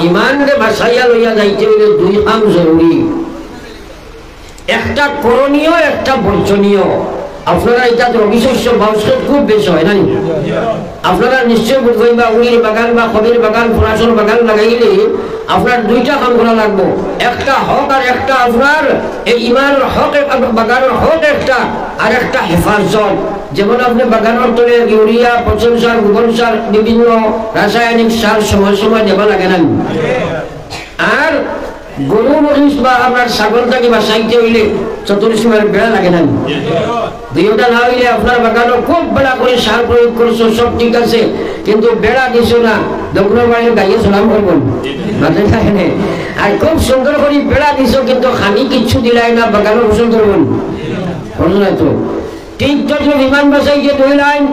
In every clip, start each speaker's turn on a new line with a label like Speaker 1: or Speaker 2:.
Speaker 1: ইমানকে বাঁচাইয়া লইয়া যাইতে হইলে দুই কাম জরুরি, একটা করণীয়, একটা বর্জনীয়। আপনারা এটা রবিশস্য বাউসত খুব বেশি হয় নাই? আপনারা নিশ্চয় বুঝবেন বা উনির বাগান বা কবির বাগান ফরাসর বাগান লাগাইলে আপনার দুইটা কাম করা লাগবে, একটা হক আর একটা আপনার এই ইমানের হক, বাগানের হক একটা, আর একটা হেফাজত। যেমন আপনি বাগানের তলে ইউরিয়া, পচন সার, গোবর সার, বিভিন্ন রাসায়নিক সার সময় সময় দেওয়া লাগে না। আর গরু মহিষ বা আপনার ছাগলটাকে বাঁচাইতে হইলে চতুর্সীমার বেড়া লাগে না। দুইটা না হইলে আপনার বাগানও খুব বেড়া করে সার প্রয়োগ করছো, সব ঠিক আছে, কিন্তু বেড়া দিছো না, দক্ষিণ বাড়ির গাইয়ে সালাম করবেন মাথায় থাকে না। আর খুব সুন্দর করে বেড়া দিছো, কিন্তু খানি কিচ্ছু দিলাই না, বাগানও পোষণ করবেন না তো। ঠিক তো ইমান বাঁচাইতে দুই লাইন।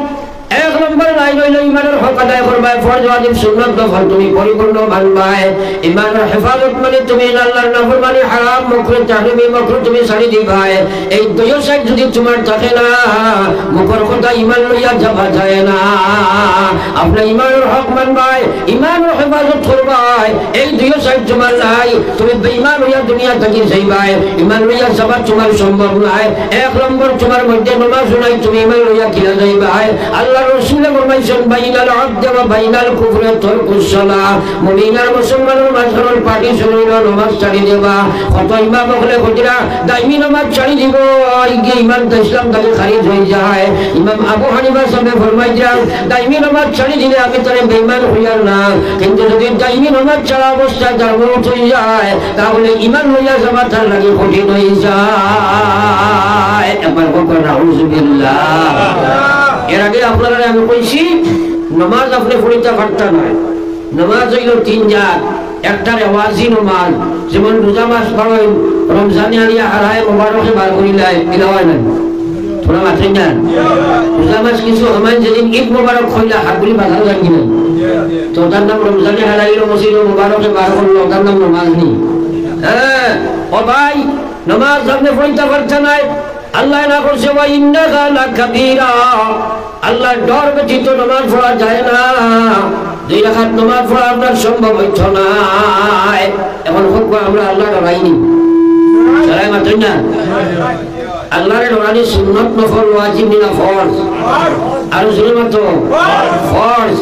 Speaker 1: এক নম্বর লাইন হইল ইমানের হক আদায় করবাই, ফরজ ওয়াজিব সুন্নাত নফল তুমি পরিপূর্ণ মানবাই। ইমানের হেফাজত মানে তুমি আল্লাহর নাফরমানি, হারাম মাকরুহ তাহরিমি মাকরুহ তুমি ছাড়ি দিবাই। এই দুই সাইড যদি তোমার থাকে না, মুখের কথা ইমান লইয়া যাবা যায় না। আপনি ইমানের হক মানবাই, ইমানের হেফাজত করবাই, এই দুই সাইড তোমার নাই, তুমি বেঈমান হইয়া দুনিয়া থেকে যাইবাই। ইমান লইয়া যাবা তোমার সম্ভব নাই। এক নম্বর তোমার মধ্যে নামাজ নাই, তুমি ইমান লইয়া কিলা যাইবাই। আল্লাহ রাসূলে ফরমাইছেন বাইনাল আবদি ওয়া বাইনাল কুফরি তারকুস সালাহ, মুমিন আর মুসলমানের মাঝখানে পার্টিশন হইল নামাজ ছাড়ি দেবা। কত ইমাম হলে কইরা দাইমি নামাজ ছাড়ি দিব, আইগে ইমান তো ইসলাম থেকে খারিজ হয়ে যায়। ইমাম আবু হানিফা সাহেব ফরমাইছেন দাইমি নামাজ ছাড়ি দিলে আমি তারে বেঈমান হইয়ার না, কিন্তু যদি দাইমি নামাজ ছাড়া অবস্থায় তার মওত হয়ে যায়, তাহলে ইমান হইয়া যাওয়া তার লাগে কঠিন হয়ে যায়। একবার বলবেন আউযুবিল্লাহ। এর আগে আপনারা আমি কইছি নামাজ আপনি পড়িতে পারতেন নয়। নামাজ হইল তিন জাত, একটা রেওয়াজি নামাজ, যেমন রোজা মাস পড়েন, রমজানে আলিয়া হারায় মোবারকে বার করিলাই, এটা হয় না থোড়া মাত্রেন না। রোজা মাস কিছু সময় যেদিন ঈদ মোবারক হইলা হাতগুলি বাঁধানো লাগি না, তো তার নাম রমজানে হারাইল, মসজিদ মোবারকে বার করলো, তার নাম নামাজ নেই। হ্যাঁ ও ভাই, নামাজ আপনি পড়িতে পারছেন নাই, আল্লাহ না করছে ওয়া ইন্নাকা লাকাবীরা, আল্লাহর ডর ব্যতীত নামাজ পড়া যায় না। দুই রাকাত নামাজ পড়া আপনার সম্ভব হইতো না। এখন হোক আমরা আল্লাহ ডরাইনি, সারাই মাত্রই না। আল্লাহরে ডরানি সুন্নত নফল, ওয়াজিব না ফরজ, আর শুধুমাত্র ফরজ।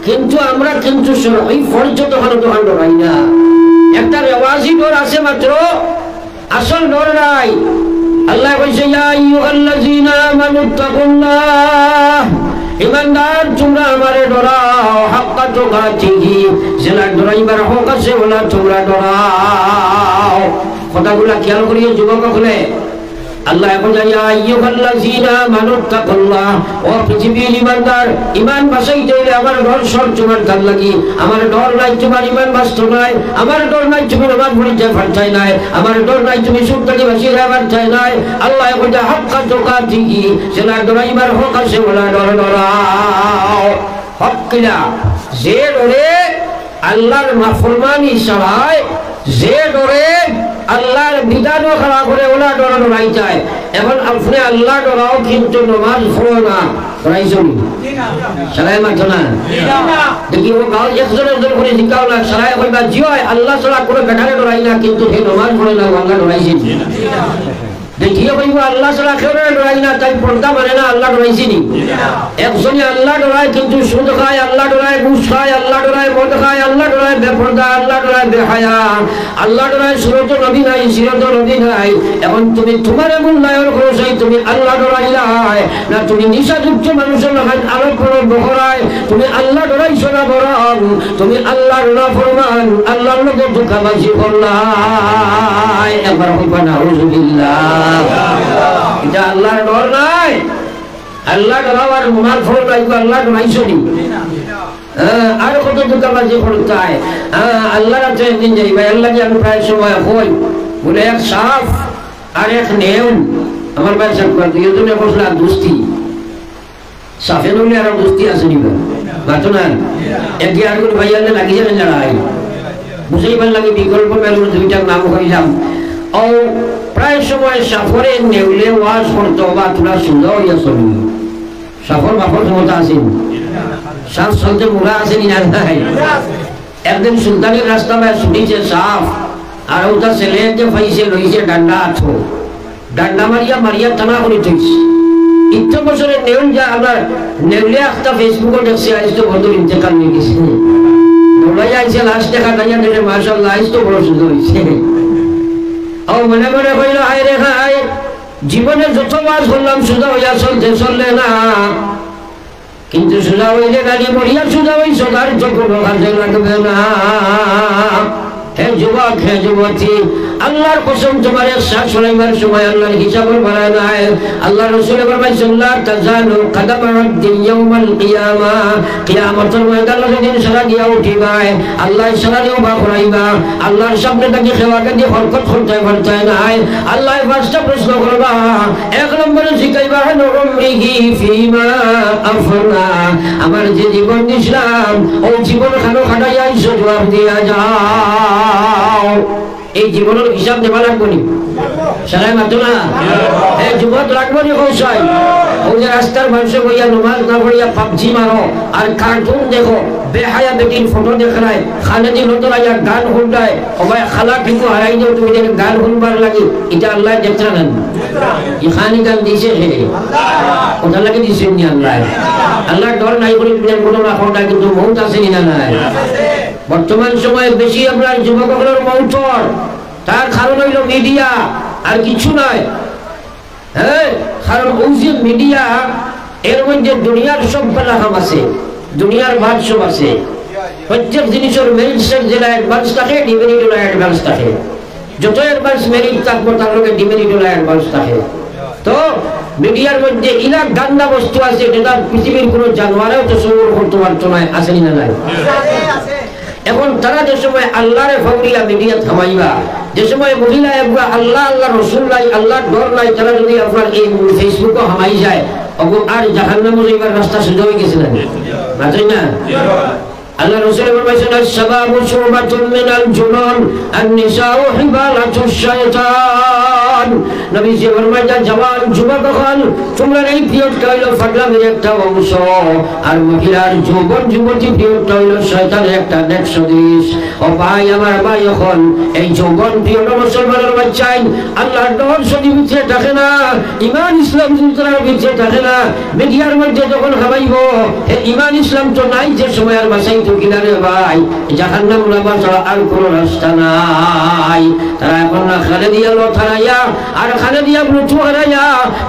Speaker 1: কিন্তু আমরা কিন্তু ওই ফরজ তখন ডরাই না। একটা রেওয়াজি ডর আছে মাত্র, আসল ডর নাই। আল্লাহ কইছে ইয়া আইয়ুহাল্লাযীনা আমানুত্তাকুল্লাহ, ইমানদার তোমরা আমারে ডরাও, হাক্কা তুকাতিহি, যেটা ডরাইবার হক আছে ওলা তোমরা ডরাও। কথাগুলা খেয়াল করিয়ে যুবক হলে আল্লাহ এখন ইয়া আইয়ুহাল্লাযীনা আমানুত্তাকুল্লাহ, ও পৃথিবীর ইমানদার, ইমান বাঁচাইতে হইলে আমার ডর সব তোমার তার লাগি। আমার ডর নাই তোমার ইমান বাঁচত নাই, আমার ডর নাই তুমি নামাজ পড়িতে পারছাই নাই, আমার ডর নাই তুমি সুদ থেকে বাঁচিয়ে যাবার চাই নাই। আল্লাহ এখন হাক্কা তুকাতিহি, যেটা ডরাইবার হক আছে ওলা ডর ডরাও। হক কিনা? যে ডরে আল্লাহর নাফরমানি ছাড়ায়, যে ডরে আল্লাহর বিধানও খারাপ করে ওলা ডরা ডরাই যায়। এখন আপনি আল্লাহ ডরাও, কিন্তু নামাজ পড়ো না, ডরাইছো সারাই মাত্র না। দেখি ও গাঁও একজন একজন করে জিজ্ঞাও না, সারাই কইবা জিও আল্লাহ ছাড়া কোনো বেটারে ডরাই না, কিন্তু সে নামাজ পড়ে না, আল্লাহ ডরাইছে। দেখিয়ে কইব আল্লাহ ছাড়া কেউ ডরাই না, তাই পর্দা মানে না, আল্লাহ ডরাইছি নি? একজনে আল্লাহ ডরায় কিন্তু সুদ খায়, আল্লাহ ডরায় ঘুষ খায়, আল্লাহ ডরায় মদ খায়, আল্লাহ ডরায় বেপর্দা, আল্লাহ ডরায় বেহায়া, আল্লাহ ডরায় সুরত নবী নাই, সিরত নবী নাই। এখন তুমি তোমার মূল্যায়ন করো, সেই তুমি আল্লাহ ডরাইলাই না তুমি নিশাযুক্ত মানুষের আলোক করো বহরায়, তুমি আল্লাহ ডরাইছো না, বরং তুমি আল্লাহর নাফরমান, আল্লাহর লোকের ধোঁকাবাজি করলাই। একবার হইবা না আউযুবিল্লাহ। এটা আল্লাহর ডর নাই, আল্লাহ ডরাবার মাল ফল লাগবে, আল্লাহ ডরাইছো নি? আর কত ধোঁকাবাজি করতে হয়। আল্লাহর কাছে একদিন যাইবা, আল্লাহকে আমি প্রায় সময় হই বলে এক সাপ আর এক নেউ আমার ভাই সাপ করে দুজনে বসলাম দুস্তি, সাফে নইলে আর দুস্তি আছে নিবা বাতো না। একদিন আর করে ভাই আল্লাহ লাগিয়ে যাবেন লড়াই, বুঝেই ভাল লাগে বিকল্প মেলুর দুইটার নাম হইলাম। ও প্রায় সময় সাফরে নেউলে ওয়াজ করতো বা তোরা সুন্দর হইয়া চলবি, সাফর বাফর ক্ষমতা আছে, সাফ চলতে মোড়া আছে নি না? একদিন সুলতানের রাস্তা বায় শুনিছে সাফ আর ওটা ছেলে যে ফাইছে লইছে ডান্ডা আছো ডান্ডা মারিয়া মারিয়া টানা করে থইছে ইচ্ছা বছরের নেউল যা আমরা নেউলে একটা ফেসবুকে দেখছি আজ তো বন্ধুর ইন্তেকাল নিয়ে গেছে দৌড়াই আইছে লাস্ট দেখা যাইয়া দেখে মাশাআল্লাহ আজ তো বড় সুন্দর হয়েছে ও মনে মনে কইল হায় রে হায় জীবনে যতবার শুনলাম সুদা হইয়া চলতে চললে না কিন্তু সুদা হইলে গাড়ি মরিয়া সুদা হই সদার যখন কাজে লাগবে না হে যুবক হে যুবতী আল্লাহর কসম তোমার শ্বাস ফলাইবার সময় আল্লাহর হিসাব বাড়ায় নাই আল্লাহ রাসূল ফরমাইছেন লা তাজালু কদম আবদিন ইয়াউমাল কিয়ামা কিয়ামতের ময়দানে যেদিন সারা দিয়া উঠিবায় আল্লাহ সারা দিয়া বা করাইবা আল্লাহর সামনে তাকে খেওয়াকে দিয়ে হরকত করতে পারতে নাই আল্লাহ পাঁচটা প্রশ্ন করবা এক নম্বরে শিখাইবা নরমরিহি ফিমা আফনা আমার যে জীবন দিছিলাম ওই জীবন খানো খাটাইয়া জবাব দিয়া যাও এই জীবনের হিসাব দেওয়া লাগবো নি সারাই মাতো না এই যুবক লাগবো নি কৌশল ওই যে রাস্তার মানুষে বইয়া নমাজ না পড়িয়া পাবজি মারো আর কার্টুন দেখো বেহায়া বেটির ফটো দেখায় খালেদি নতুন আইয়া গান শুনটায় সবাই খালা কিন্তু হারাই যাও তুমি যেন গান শুনবার লাগে এটা আল্লাহ দেখতে নেন এখানে গান দিছে হে ওটা লাগে দিছে নি আল্লাহ আল্লাহ ডর নাই বলে কোনো না কোনটা কিন্তু মৌত আছে না নাই বর্তমান সময়ে বেশি আমরা যুবকদের মৌতর তার কারণ হইল মিডিয়া আর কিছু নয় হ্যাঁ কারণ ওই যে মিডিয়া এর মধ্যে দুনিয়ার সব পেলাহাম আছে দুনিয়ার বাদ সব আছে প্রত্যেক জিনিসের মেরিটসের যেটা অ্যাডভান্স থাকে ডিমেরিটও অ্যাডভান্স থাকে যত অ্যাডভান্স মেরিট থাকবো তার লোকের ডিমেরিটও অ্যাডভান্স থাকে তো মিডিয়ার মধ্যে ইলা গান্দা বস্তু আছে যেটা পৃথিবীর কোনো জানোয়ারেও তো সবর করতে পারতো না আসেনি না নাই এখন তারা যে সময় আল্লাহরে ফাউরিয়া মিডিয়া থামাইবা যে সময় মহিলা একবার আল্লাহ আল্লাহ রসুল নাই আল্লাহ ডর নাই তারা যদি আপনার এই ফেসবুকও হামাই যায় আর জাহান্নামে যাইবার রাস্তা সোজা হয়ে গেছে না বুঝলেন না আল্লাহ রাসূল ফরমাইছেন আশ-শাবাবু শুবাতুন মিনাল জুনুন আন-নিসাউ হিবালাতুশ শাইতান নবী জি ফরমাইছেন জওয়ান যুবকগণ তোমরা এই পিরিয়ডটা হইলো ফাগলামের একটা অংশ আর মহিলার যৌবন যুবতী পিরিয়ডটা হইলো শয়তানের একটা নেক্সদিস ও ভাই আমার ভাই এখন এই যৌবন পিরিয়ড মুসলমানের বাচ্চাই আল্লাহর ডর সদি ভিতরে থাকে না ঈমান ইসলাম জুতরার ভিতরে থাকে না মিডিয়ার মধ্যে যখন হাবাইবো এই ঈমান ইসলাম তো নাই যে সময় আর বাসাই কিনারে ভাই জাহান্নাম নামার ছাড়া আর কোনো রাস্তা নাই তারা এখন না খালেদিয়া লথারাইয়া আর খালেদিয়া লুচু হারাইয়া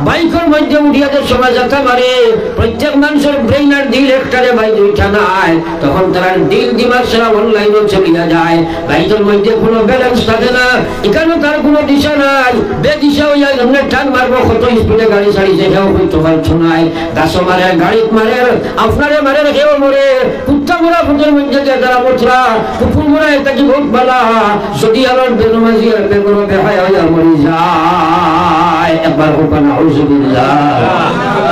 Speaker 1: বাইকের মধ্যে উঠিয়াদের সময় যাতা মারে প্রত্যেক মানুষের ব্রেইন আর দিল একটারে ভাই দুইটা নাই তখন তারা দিল দিমাগ সারা অনলাইনে চলিয়া যায় বাইকের মধ্যে কোনো ব্যালেন্স থাকে না এখানে তার কোনো দিশা নাই বেদিশা হইয়া এমনি টান মারবো কত স্পিডে গাড়ি ছাড়িছে কেউ হইতে পারছো নাই গাছ মারে গাড়ি মারে আপনারে মারে কেউ মরে কুত্তা মোরা ফুটের মধ্যে যারা মোছরা কুকুর মোরা এটা কি বহুত বালা যদি আমার বেনমাজি আর বেগরো বেহায়া হইয়া মরি যায় একবার হোক না আউযুবিল্লাহ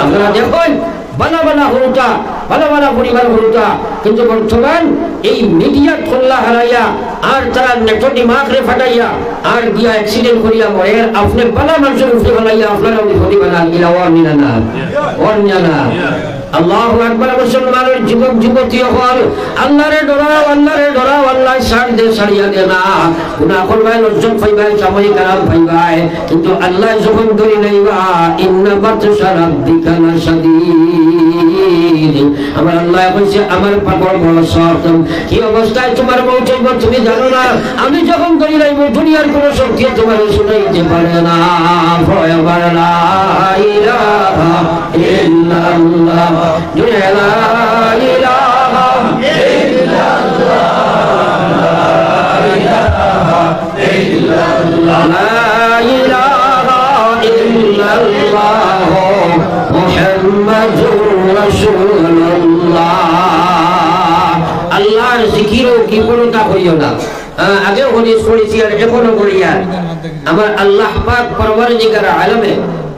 Speaker 1: আপনারা দেখুন বালা বালা হরুটা বালা বালা পরিবার হরুটা কিন্তু বর্তমান এই মিডিয়া খোল্লা হারাইয়া আর তারা নেটো দিমাগরে ফাটাইয়া আর দিয়া অ্যাক্সিডেন্ট করিয়া মরে আপনি বালা মানুষের উঠে ফেলাইয়া আপনারা উনি হরি বানা ইলা ওয়ানিনা না ওয়ানিনা আল্লাহু আকবার মুসলমানের যুবক যুবতী হল আল্লাহরে ডরাও আল্লাহ ছাড় দে ছাড়িয়া দে না গুনাহ করবাই লজ্জত পাইবাই সাময়িক আরাম পাইবাই কিন্তু আল্লাহ যখন ধরি নাইবা ইন্না বাতশা রাব্বিকা লাশাদীদ আমার আল্লাহ কইছে আমার পাগল বড় শক্ত কি অবস্থায় তোমার মৌত হইব তুমি জানো না আমি যখন ধরি নাইব দুনিয়ার কোনো শক্তি তোমার শুনাইতে পারে না ভয় লা ইলাহা ইল্লাল্লাহ لا إله إلا الله محمد رسول الله আল্লাহর জিকিরও কি কোনটা করিও না আগে হদিস পড়েছি আর এখনো করি আর আমার আল্লাহ পাক পরওয়ারদিগার আলমে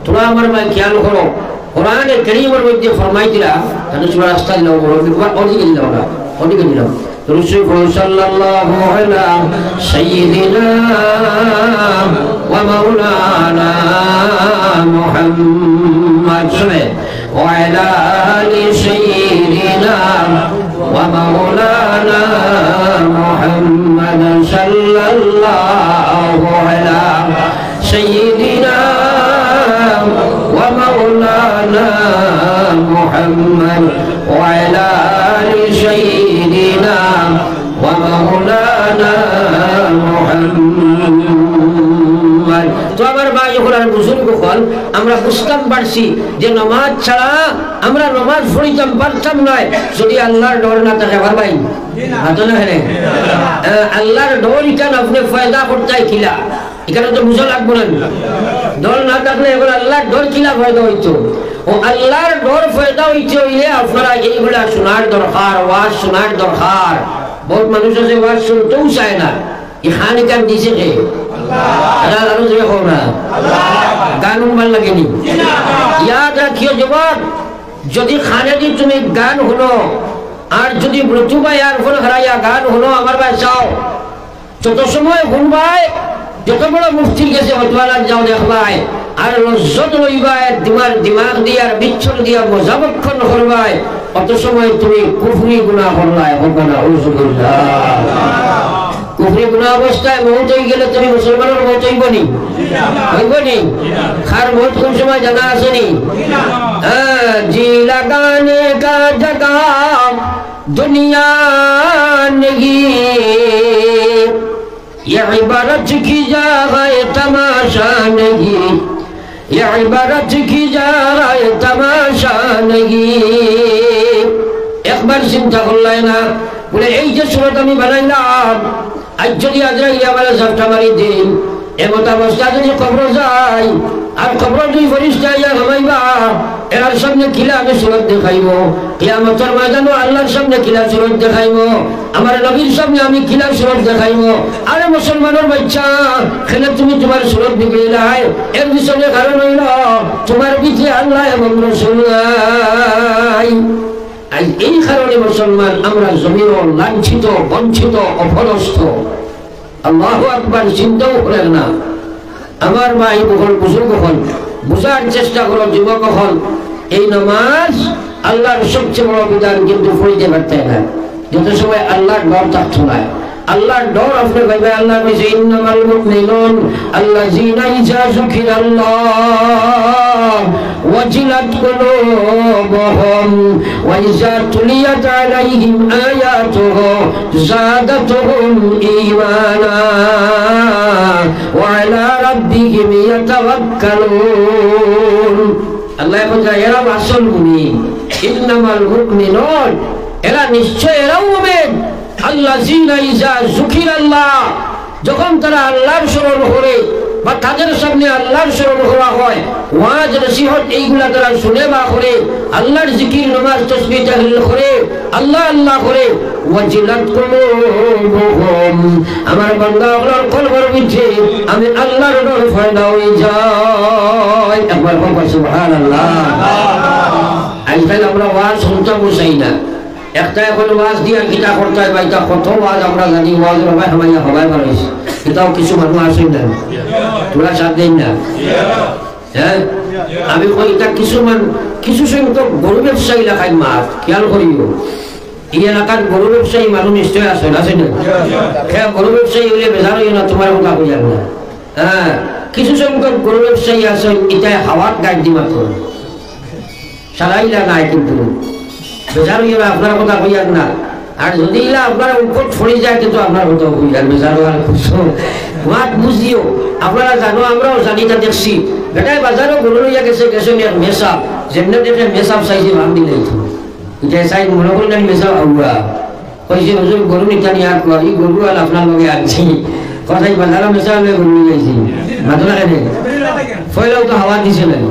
Speaker 1: তোমরা আমার মা খেয়াল করো কোরআনে কারীমের মধ্যে ফরমাইতিরা তাহলে সূরা আস্তাগ নাও বড় অধিক দিলাম না অধিক দিলাম রাসূল সাল্লাল্লাহু আলা সাইয়্যিদিনা ওয়া মাওলানা মুহাম্মদ ওয়া আলা আলি সাইয়্যিদিনা ومولانا محمد صلى الله على سيدنا ومولانا محمد وعلى آل سيدنا ومولانا محمد। তো আমার ভাই হলার বুজুর্গ হল আমরা বুঝতাম পারছি যে নামাজ ছাড়া আমরা নামাজ পড়িতাম পারতাম নয় যদি আল্লাহর ডর না থাকে। আমার ভাই হাত না হেরে আল্লাহর ডর ইখান আপনি ফায়দা করতে খিলা এখানে তো বুঝা লাগবো না। ডর না থাকলে এবার আল্লাহর ডর খিলা ফায়দা হইতো ও আল্লাহর ডর ফায়দা হইতে হইলে আপনারা এইগুলা শোনার দরকার, ওয়াজ শোনার দরকার। বহুত মানুষ আছে ওয়াজ শুনতেও চায় না। এখানে কান দিছে কে গান ভাল লাগেনি। ইয়াদ রাখিও যুবক, যদি খানে দি তুমি গান হলো আর যদি মৃত্যুবাই আর ফোন হারাইয়া গান হলো আমার ভাই যাও যত সময় শুনবাই যত বড় মুফতির গেছে হতওয়ালা যাও দেখবাই আর লজ্জত লইবাই তোমার দিমাগ দিয়ে আর বিচ্ছর দিয়া মজাবক্ষণ করবাই অত সময় তুমি কুফরি গুনাহ করলাই হবে না। কুফরি গুনাহ অবস্থায় মৌত হয়ে গেলে তুমি মুসলমানের মৌত হইব নি? হইব নি? খার মৌত কোন সময় জানা আসেনি? জি লাগানে কা জাগা দুনিয়া নেহি ये इबारत की जगह तमाशा नहीं, ये इबारत की जगह तमाशा नहीं। एक बार चिंता कर लेना बोले এই যে সুরত আমি বানাইলাম আজ যদি আজরাইল আমার ঝাপটা মারি দিন এমত অবস্থা যদি কবর যায় আর কবর দুই ফেরেশতা ইয়া ঘুমাইবা এর সামনে কিলা আমি সুরত দেখাইব কিয়ামতের ময়দানে আল্লাহর সামনে কিলা সুরত দেখাইব আমার নবীর সামনে আমি কিলা সুরত দেখাইব। আরে মুসলমানের বাচ্চা খেলে তুমি তোমার সুরত বিগড়াই এর পিছনে কারণ হইল তোমার ভিতরে আল্লাহ এবং রাসূল নাই। আজ এই কারণে মুসলমান আমরা জমিন লাঞ্ছিত বঞ্চিত অপদস্থ। আল্লাহু আকবার চিন্তাও করেন না। আমার ভাই বহল বুজুর্গ হন বুঝার চেষ্টা করো যুবক হন এই নামাজ আল্লাহর সবচেয়ে বড় বিধান কিন্তু পড়িতে পারতে না যত সময় আল্লাহর ডর থাকতো না। আল্লাহর ডর আপনি ভাইবে আল্লাহ বলেছে ইন্নামাল মুমিনুন আল্লাযীনা ইযা যুকিরাল্লাহ ওয়াজিলাত কুলুবুহুম ওয়া ইযা তুলিয়াত আলাইহিম আয়াতুহু যাদাতুহুম ঈমানা ওয়া আলা রাব্বিহিম ইয়াতাওয়াক্কালুন। আল্লাহ বলেন এরা আসল মুমিন। ইন্নামাল মুমিনুন এরা নিশ্চয় এরা মুমিন আল্লাযীনা ইযা যুকিরাল্লাহ যখন তারা আল্লাহর স্মরণ করে বা তাদের সামনে আল্লাহর স্মরণ করা হয় ওয়াজ নসিহত এইগুলা তারা শুনে বা করে আল্লাহর জিকির নামাজ তাসবিহ তাহলিল করে আল্লাহ আল্লাহ করে ওয়াজিলাত কুলুবুহুম আমার বান্দাগুলোর কলবের ভিতরে আমি আল্লাহর ডর পয়দা হয়ে যায়। একবার বলবো সুবহানাল্লাহ। আজকাল আমরা ওয়াজ শুনতে বসাই না একটা এখন ওয়াজ দিয়ে কিতা করতে হয় বাইটা কত ওয়াজ আমরা জানি ওয়াজ হবাই হবাইয়া হবাই বানাইছে এটাও কিছু মানুষ আসেন না তোরা সাথ দেন না। হ্যাঁ আমি কই এটা কিছু সংখ্যক গরু ব্যবসায়ী এলাকায় মাছ খেয়াল করিও এই এলাকার গরু ব্যবসায়ী মানুষ নিশ্চয় আসেন আসেন না হ্যাঁ গরু ব্যবসায়ী হলে বেজার হইও না তোমার কথা কইয়ার না। হ্যাঁ কিছু সংখ্যক গরু ব্যবসায়ী আসেন এটা হাওয়াত গাছ দি মাত্র সারাইলা নাই কিন্তু বেজার হইয়া আপনার কথা কইয়ার না। আর যদি ইলা আপনার উপর ছড়ে যায় কিন্তু আপনার কথা কইয়ার বেজার হওয়ার মাত বুঝিও। আপনারা জানো আমরাও জানি তা দেখছি বেটায় বাজারও গরু লইয়া গেছে মেসাপ যেমনি দেখে মেসাপ চাইছে ভাব দিলেই যে চাই মনে করলেন মেসাপ আউয়া কইছে হুজুর গরু নিতা নিয়ে আর এই গরু আর আপনার লগে আনছি কথাই বাজারও মেসাপ গরু নিয়ে যাইছি মাথা লাগে ফয়লাও তো হাওয়া দিছিলেন।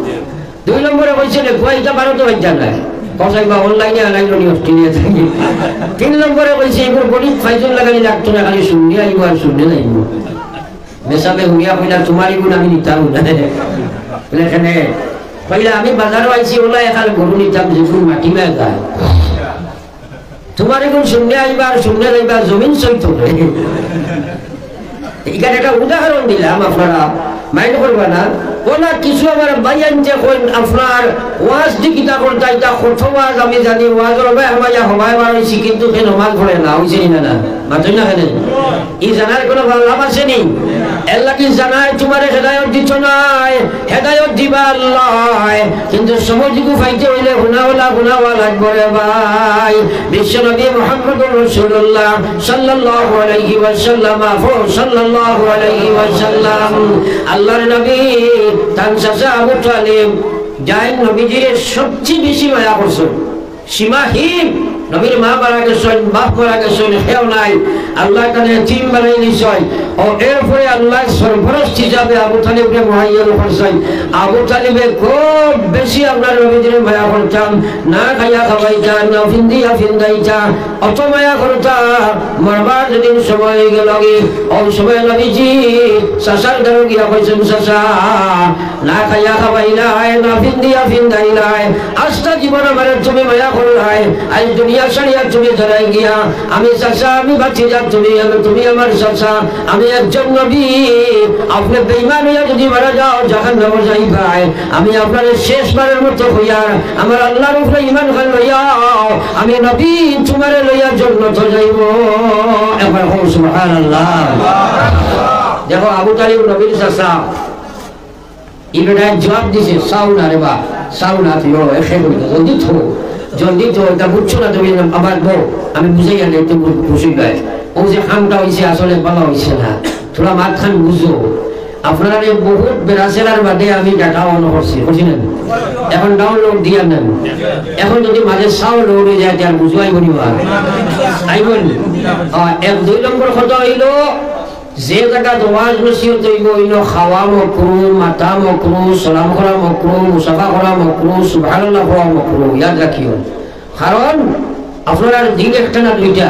Speaker 1: 2 নম্বরে কইছে কয়টা বারোটা বাচ্চা নাই কথাই বা অনলাইনে আনাইল নি অস্ট্রেলিয়া থেকে। 3 নম্বরে কইছে এগুলো গরিব ফাইজুল লাগানি লাগতো না খালি শুনলে আইব আর শুনলে যাইব মেসাবে হুইয়া কইলা তোমার গুণ আমি নিতাম না এখানে কইলা আমি বাজারও আইছি ওলা এখানে গরু নিতাম যেগুলো মাটি মেয়ে গায় তোমার গুণ শুনলে আইবা আর শুনলে যাইবা জমিন সইত এখানে একটা উদাহরণ দিলাম আপনারা মাইন্ড করবা না ওলা কিছু আমার ভাই আনতে কইন আপনার ওয়াজ দি কিতা করতা এটা কত ওয়াজ আমি জানি ওয়াজর ভাই আমায়া হবাই বাড়াইছি কিন্তু কে নমাজ পড়ে না হইছে না মাতই না কেন ই জানার কোনো লাভ আছে নি আল্লাহ কি জানায় তোমার হেদায়েত দিছ নাই হেদায়েত দিবা আল্লাহ কিন্তু সমাজকে ফাইতে হইলে গুনাহওয়ালা লাগবে রে ভাই বিশ্বনবী মুহাম্মদুর রাসূলুল্লাহ সাল্লাল্লাহু আলাইহি ওয়াসাল্লাম সাল্লাল্লাহু আলাইহি ওয়াসাল্লাম আল্লাহর নবী তার চাচা আবু তালিব যাই নবীজির সবচেয়ে বেশি মায়া করছেন সীমাহীন নবীর মা মারা গেছেন বাপ মারা গেছেন হেও নাই আল্লাহ তাআলা তিন বানাই দিয়েছেন ও এরপরে আল্লাহ সরফরস্ত হিসাবে আবু তালিবকে মুহাইয়্যিন করছেন আবু তালিবে খুব বেশি আপনার নবীজির মায়া করতাম না খাইয়া খাওয়াইতা না ফিন্দাইতা অত মায়া করতা মরবার যেদিন সময় গেল ও সময় নবীজি চাচার দ্বারা গিয়া কইছেন চাচা না খাইয়া খাওয়াইলাই না ফিন্দাইলাই আস্তা জীবন আমার তুমি মায়া করলাই আজ দুনিয়া ছাড়িয়া তুমি ধরাই গিয়া আমি চাচা আমি বাঁচি যা তুমি আমার চাচা আমি একজন নবী আপনি বেঈমান হইয়া যদি মারা যাও জাহান্নামে যাইবাই আমি আপনার শেষবারের মতো হইয়া আমার আল্লাহর উপরে ঈমান খান লইয়াও আমি নবী তোমারে লইয়া জান্নাতে যাইব একবার বল সুবহানাল্লাহ দেখো আবু তালিব নবীর চাচা ইবেটা জবাব দিছে সাউনা রে বা সাউনা তুইও এসে বলি জলদি তো এটা বুঝছো না তুমি আবার বউ আমি বুঝাই আনি একটু খুশি গায় ও যে খামটা হয়েছে আসলে ভালো হয়েছে না থোড়া মাত খান বুঝো আপনারা বহুত বেড়াচেলার বাদে আমি ডাটা অন করছি না এখন ডাউনলোড দিয়া নেন এখন যদি মাঝে চাউল লোড হয়ে যায় তার বুঝাই বনিবা আইবন এক দুই নম্বর কথা হইল যে জায়গা ওয়াজ নসিহত হইব হইল খাওয়া মকরু মাতা মকরু সালাম করা মকরু মুসাফা করা মকরু সুবহানাল্লাহ পড়া মকরু ইয়াদ রাখিও কারণ আপনার দিন একটা না দুইটা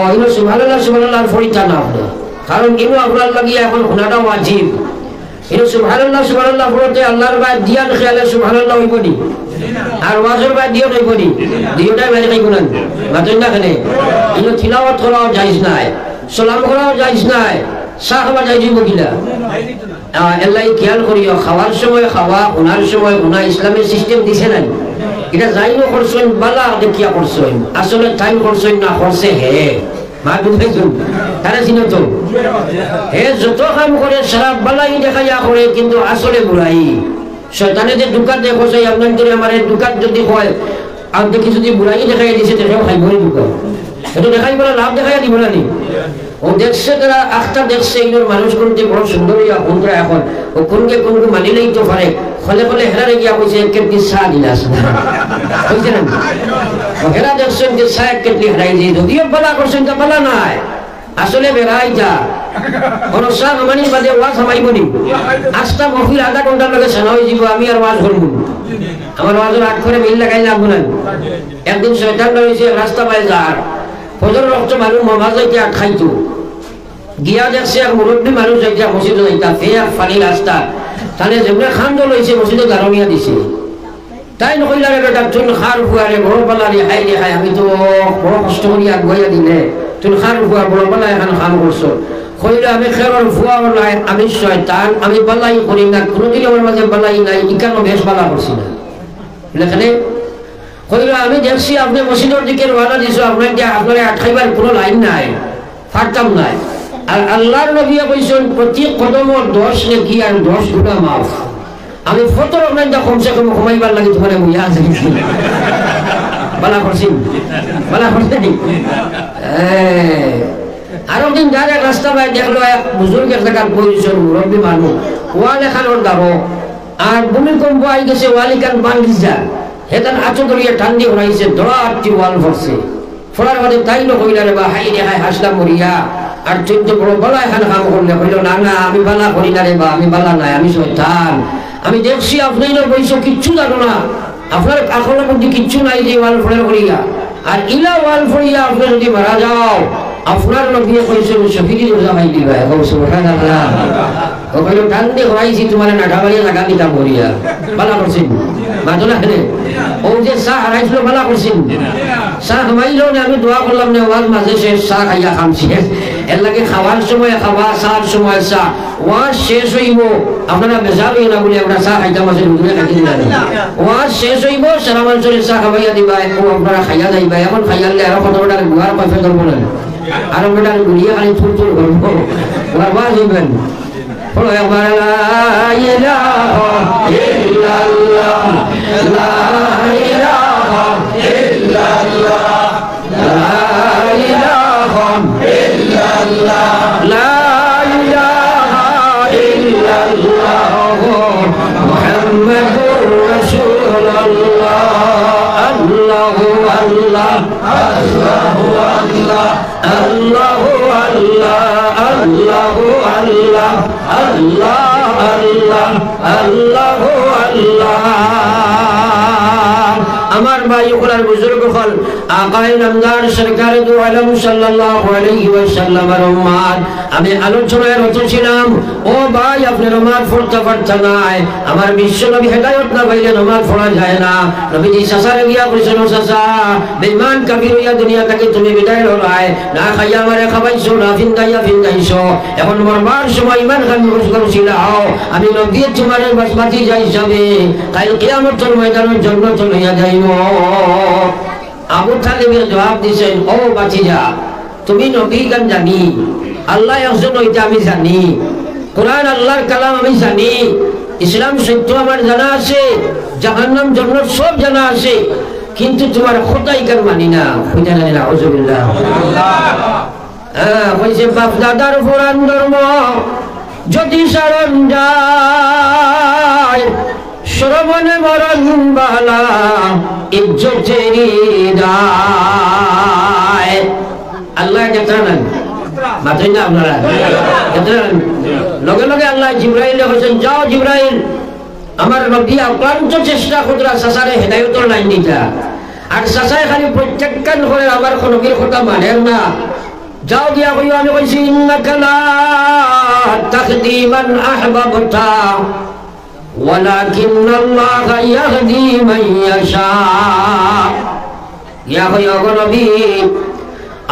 Speaker 1: হইল সুবহানাল্লাহ ফরিতা না আপনি কারণ ইনো আপনার লাগিয়ে এখন শোনাটা ওয়াজিব ইনো সুবহানাল্লাহ পড়তে আল্লাহর বাদ দিয়ান খেয়ালে সুবহানাল্লাহ হইব নি আর ওয়াজের বাদ দিও হইব নি দুইটাই মানে কই গুনান মাতই না কেন ইনো তিলাওয়াত করাও জায়েজ নাই সালাম করাও যাইস নাই চা খাওয়া যাই দিব কিনা এলাই খেয়াল করিও খাওয়ার সময় খাওয়া শোনার সময় শোনা ইসলামের সিস্টেম দিছে নাই এটা যাইও করছেন বালা দেখিয়া করছেন আসলে টাইম করছেন না করছে হে মা বুঝাইছেন তারা চিনো তো হে যত কাম করে সারা বালাই দেখাইয়া করে কিন্তু আসলে বুড়াই শয়তানে যে দোকান দেখো চাই আপনার ধরে আমার দোকান যদি হয় আর দেখি যদি বুড়াই দেখাই দিছে দেখেও খাইবই দোকান এটা দেখাই বলে লাভ দেখাই দিব না নি ও দেখছে তারা আখটা দেখছে এগুলোর মানুষ করতে বড় সুন্দর ইয়া বন্ধুরা এখন ও কোনকে মানিলেই তো পারে ফলে ফলে হেরারে গিয়া কইছে এক কেটলি চা দিলাস বুঝছে না হেরা দেখছেন যে চা এক কেটলি হেরাই দিয়ে যদিও বলা করছেন তা বলা নাই আসলে বেড়াই যা কোন চা মানি বাদে ওয়াজ হামাইব নি আজটা মফিল আধা ঘন্টার লগে সেনা হয়ে যাব আমি আর ওয়াজ করবো আমার ওয়াজের আট করে মিল লাগাই লাভ নাই একদিন শয়তান রয়েছে রাস্তা পায় যার ফজর রক্ত মানুষ মমাজ যাইতে খাইতো গিয়া দেখছে এক মুরব্বী মানুষ যাইতে মসজিদে যাইতা ফেয়া ফানি রাস্তা তাহলে যেমন খান্দ লইছে মসজিদে গারমিয়া দিছে তাই নকইলা রে বেটা তুই খার ফুয়ারে বড় পালারি হাই রে হাই আমি তো বড় কষ্ট করি আগুয়া দিলে তুই খার ফুয়া বড় পালা এখন খাম করছো কইলে আমি খেরর ফুয়া নাই আমি শয়তান আমি বালাই করি না কোনোদিন আমার মাঝে বালাই নাই ইকানো বেশ বালা করছি না এখানে কইলো আমি দেখছি আপনি মসজিদের দিকে রওনা দিছো আপনার আটকাইবার কোনো লাইন নাই ফারতাম নাই আর আল্লাহর নবী কইছেন প্রতি কদমর 10 নেকি আর 10 গুনাহ মাফ আমি ফতর নাই দা কমসে কম ঘুমাইবার লাগি তোমার মুইয়া যাই বালা করছি আর একদিন যারা রাস্তা পায় দেখলো এক বুজুর্গের জায়গার পজিশন মুরব্বী মানুষ ওয়াল এখানোর দাবো আর ভূমিকম্প আই গেছে ওয়ালিকান বাঙ্গি যা হেতান আচো করিয়া টান্দি হরাইছে দড়াটি ওয়াল ভরছে ফলার বাদে তাইলো কইলা রে বা হাই রে হাই হাসলাম মরিয়া আর চৈদ্য বড় বলা এখানে কাম করলে কইল না না আমি বালা করি না রে বা আমি বালা নাই আমি শয়তান আমি দেখছি আপনি বইস কিচ্ছু জানো না আপনার আসলের মধ্যে কিচ্ছু নাই যে ওয়াল ফোড়ে করিয়া আর ইলা ওয়াল ফড়িয়া আপনি যদি মারা যাও আপনার নবী কইছেন শহীদি রোজা ভাই দিবা ও সুবহানাল্লাহ ও কইল টান্দি হরাইছি তোমার নাটাবাড়িয়া লাগা দিতা মরিয়া বালা করছেন মাদনা হেরে ও যে চা হারাইছিল বালা করছেন চা হামাইলো না আমি দোয়া করলাম না ওয়াজ মাঝে সে চা খাইয়া খামছি এর লাগে খাওয়ার সময় খাওয়া, চার সময় চা। ওয়াজ শেষ হইব, আপনারা বেজার হই না বলে আমরা চা খাইতাম আছে হুজুরে খাইতে দিলেন। ওয়াজ শেষ হইব, সারা মানুষের চা খাওয়াইয়া দিবা, ও আপনারা খাইয়া যাইবা। এখন খাইয়ালে আরো কত বেটার গুয়ার কফে ধরবো না, আরো বেটার গুলিয়ে খালি থুর থুর করবো, ওয়াজ হইবেন। বলো একবার লা ইলাহা ইল্লাল্লাহ, লা ইলাহা ইল্লাল্লাহ, লা ইলাহা ইল্লাল্লাহ, লা ইলাহা ইল্লাল্লাহ, মুহাম্মাদুর রাসূলুল্লাহ। আল্লাহু আল্লাহ, আল্লাহু আল্লাহ, আল্লাহু আল্লাহ, আল্লাহু আল্লাহ, আল্লাহ আল্লাহ, আল্লাহু আল্লাহ। আমার ভাই ওগুলার বুজুর্গ হল আকায়ে নামদার সরকারে দু আলম সাল্লাল্লাহু আলাইহি ওয়াসাল্লামের উম্মত। আমি আলোচনায় রত ছিলাম, ও ভাই আপনি নামাজ পড়তে পারছেন না, আমার বিশ্ব নবী হেদায়েত না পাইলে নামাজ পড়া যায় না। নবীজি সাসারে গিয়া কইছেন, ও সাসা বেঈমান কাফির হইয়া দুনিয়া থেকে তুমি বিদায় লড়াই না, খাইয়া আমারে খাবাইছো না, ফিন্দাইছো, এখন মরবার সময় ইমান খান করছিলাও, আমি নবী তোমারে বাসমাতি যাই যাবে, কাল কিয়ামতের ময়দানে জান্নাত লইয়া যাইব। আবু তালেবের জবাব দিছেন, ও বাতিজা তুমি নবী গান জানি, আল্লাহ একজন হইতে আমি জানি, কোরআন আল্লাহর কালাম আমি জানি, ইসলাম সত্য আমার জানা আছে, জাহান্নাম জান্নাত সব জানা আছে, কিন্তু তোমার খোদাই গান মানি না। খুঁজে জানি না, আউযুবিল্লাহ। কইছে বাপ দাদার পুরাণ ধর্ম যদি শরণ যায়, শ্রবণে মরণ বালা ইজ্জতেরি দায়। আল্লাহ কেতরান মাত্রই না আপনারা কেতরান, লগে লগে আল্লাহ জিবরাইলে বলছেন, যাও জিবরাইল, আমার নবী অক্লান্ত চেষ্টা খুদরা সাসারে হেদায়েতের লাইন দিতা, আর সাসায় খালি প্রত্যেকখান করে আমার নবীর কথা মানেন না। যাও দিয়া কইও আমি কইছি, ইন্নাকা লা তাহদি মান আহবাবতা ওয়ালাকিন্নাল্লাহ ইয়াহদি মান ইয়াশা। ইয়া কইও গো নবী,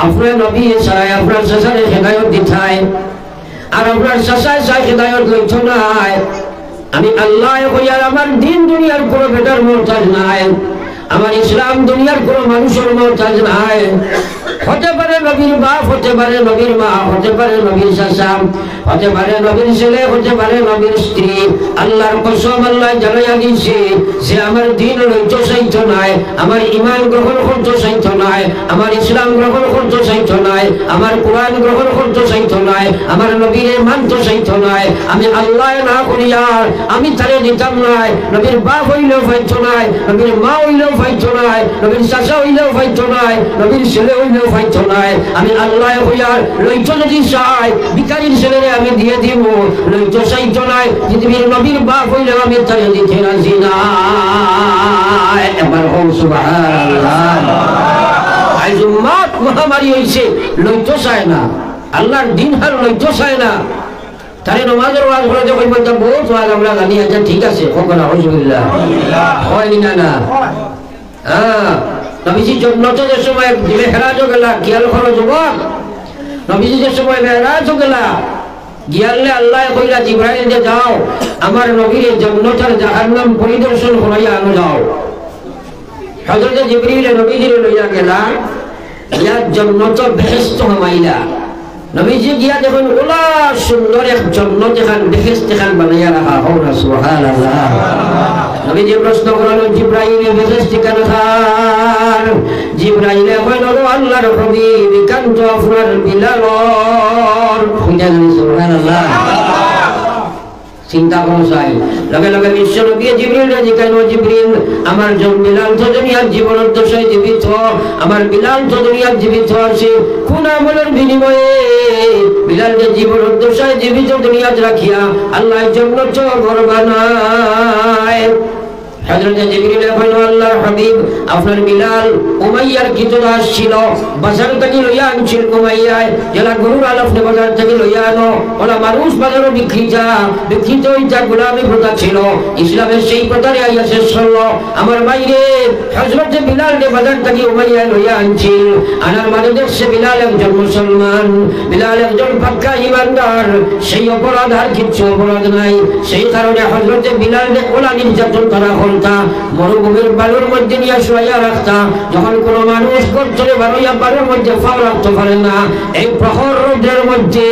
Speaker 1: আপনার নবী ছাড়া আপনার সাসারে হেদায়েত দিতাই, আর আপনার সাসায় সাই হেদায়েত লইছ নাই। আমি আল্লাহ কইয়ার আমার দিন দুনিয়ার কোনো বেটার মুহতাজ নাই, আমার ইসলাম দুনিয়ার কোনো মানুষের মুহতাজ নাই। হতে পারে নবীর বাপ, হতে পারে নবীর মা, হতে পারে নবীর চাচা, হতে পারে নবীর ছেলে, হতে পারে নবীর স্ত্রী। আল্লাহর কসম আল্লাহ জানাইয়া দিয়েছে যে আমার দিন লইতে চাইত নাই, আমার ইমান গ্রহণ করতে চাইত নাই, আমার ইসলাম গ্রহণ করতে চাইত নাই, আমার কোরআন গ্রহণ করতে চাইত নাই, আমার নবীরে মানতে চাইত নাই। আমি আল্লাহ না করিয়া আমি তারে দিতাম নাই। নবীর বাপ হইলেও পাইত নাই, নবীর মা হইলেও পাইত নাই, নবীর চাচা হইলেও পাইত নাই, নবীর ছেলে হইলেও পাইত নাই। আমি আল্লাহ হইয়ার লইত যদি চাই, ভিখারির ছেলেরে আমি দিয়ে দিব, লইত চাইত নাই, পৃথিবীর নবীর বাপ হইলেও আমি তারে দিতে রাজি না। এবার হোক সুবহানাল্লাহ। আজ উম্মত মহামারী হইছে, লইত চায় না, আল্লাহর দিন হার লইত চায় না। তারে নমাজের ওয়াজ করে যখন বলতাম বহুত ওয়াজ আমরা জানি, আচ্ছা ঠিক আছে, কখন আউযুবিল্লাহ হয় না না। নবীজি জন্নতে যে সময় মেহরাজও গেলা, খেয়াল করো যুবক, নবীজি যে সময় মেহরাজও গেলা, গিয়ালে আল্লাহ কইলা জিবরাইল যে যাও আমার নবীর জন্নতের জাহান্নাম পরিদর্শন করাইয়া আনো যাও। হযরত জিবরিল নবীজির লইয়া গেলা, ইয়া জন্নত বেহেশত হামাইলা। নবীজি গিয়া দেখুন ওলা সুন্দর এক জন্নত এখান বেহেশত এখান বানাইয়া রাখা। হোক সুবহানাল্লাহ। নবীজি প্রশ্ন করলো, জিবরাইল বেহেশত কেন খান? জিবরাইলে কইল, আল্লাহর হাবিব কান তো আপনার বিলালর। সুবহানাল্লাহ। চিন্তা করো চাই, লগে লগে বিশ্ব নবী জিবরিল জিজ্ঞাসা, জিবরিল আমার বিলাল তো দুনিয়ার জীবনের দশায় জীবিত, আমার বিলাল তো দুনিয়ার জীবিত আছে, কোন আমলের বিনিময়ে বিলাল যে জীবনের দশায় জীবিত দুনিয়াত রাখিয়া আল্লাহর জন্য তো ঘর বানায়? হযরত জিবরিল কইল আল্লাহর হাবিব আপনার বিলাল উমাইয়ার কিতদাস ছিল বাজার থেকে লইয়া আনছিল উমাইয়ায় জেলা গরুর আল আপনি বাজার থেকে লইয়া আনো ওরা মানুষ বাজারে বিক্রিত ইটা গোলামি প্রথা ছিল ইসলামের সেই প্রথারে আইয়া শেষ হলো আমার বাইরে হযরত বিলাল রে বাজার থেকে উমাইয়া লইয়া আনছিল আনার মানে দেখছে বিলাল একজন মুসলমান বিলাল একজন পাক্কা ঈমানদার সেই অপরাধ আর কিছু অপরাধ নাই সেই কারণে হযরত বিলাল রে ওলা নির্যাতন করা হলতা মরুভূমির বালুর মধ্যে নিয়ে শুয়াইয়া রাখতা যখন কোনো মানুষ করতলে বারোয়া বালুর মধ্যে ফাও রাখতে পারে না এই প্রহর রোদের মধ্যে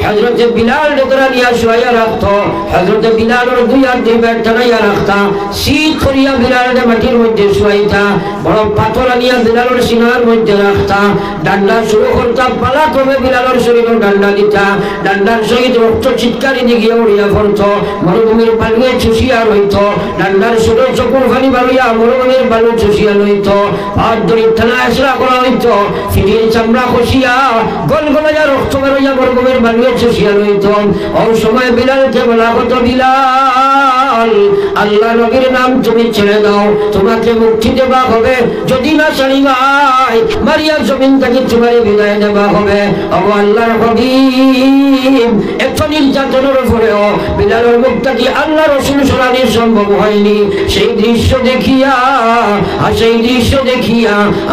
Speaker 1: হযরত বিলাল রে তারা নিয়ে শুয়াইয়া রাখতো হযরত বিলালের দুই হাত দুই ব্যাট টানাইয়া রাখতা শীত করিয়া বিলালের মাটির মধ্যে শুয়াইতা বড় পাথর আনিয়া বিলালের সিনার মধ্যে রাখতা ডান্ডা শুরু করতা পালা ক্রমে বিলালের শরীরে ডান্ডা দিতা ডান্ডার সহিত রক্ত চিৎকারি দিকে উড়িয়া পড়তো মরুভূমির বালুয়ে চুষিয়া রইত ডান্ডার ছোট চকুর ফানি বালুয়া মরুভূমির বালু চুষিয়া লইত হাত ধরে থানা আসরা করা হইত ফিটির চামড়া খসিয়া গল গলাইয়া রক্ত বেরোইয়া মরুভূমির বালুয়ে চুষিয়া লইত ওই সময় বিলালকে বলা হতো বিলাল আল্লাহ নবীর নাম তুমি ছেড়ে দাও তোমাকে মুক্তি দেওয়া হবে যদি না ছাড়িবাই মারিয়া জমিন থেকে তোমার বিদায় দেওয়া হবে ও আল্লাহর হাবিব এত নির্যাতনের উপরেও বিলালের মুখটাকে আল্লাহ রাসূল শোনানো সম্ভব হয়নি সেই দৃশ্য দেখিয়া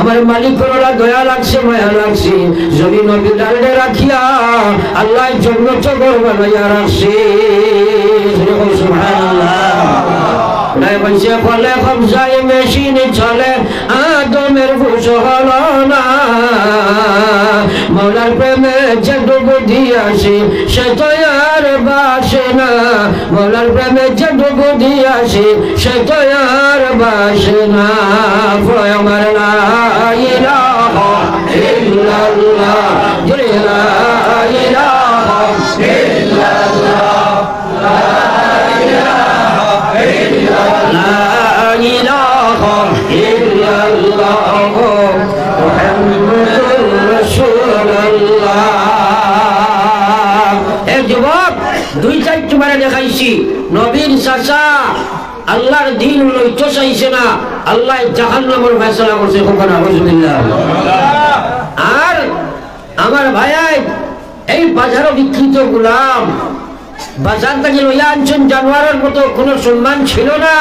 Speaker 1: আমার মালিকের দয়া লাগছে মায়া লাগছে জমিন বিলালে রাখিয়া আল্লাহ জন্নত ঘর বানাইয়া রাখছে সুবহানাল্লাহ নাই বলছে ফলে কবজায় মেশিন চলে আদমের ফুস হলো না মৌলার প্রেমে যে ডুব দিয়াছে সে তো আর বাসে না মৌলার প্রেমে যে ডুব দিয়াছে সে তো আর বাসে না আমার লা ইলাহা ইল্লাল্লাহ লা ইলাহা ইল্লাল্লাহ দুই চার তোমার দেখাইছি নবীর চাচা আল্লাহর দিন লইতে চাইছে না আল্লাহ জাহান্নামের ফয়সালা করছে কখনো আলহামদুলিল্লাহ আর আমার ভাই এই বাজারে বিক্রিত গোলাম বাজার থেকে লইয়া আনছেন জানোয়ারের মতো কোনো সম্মান ছিল না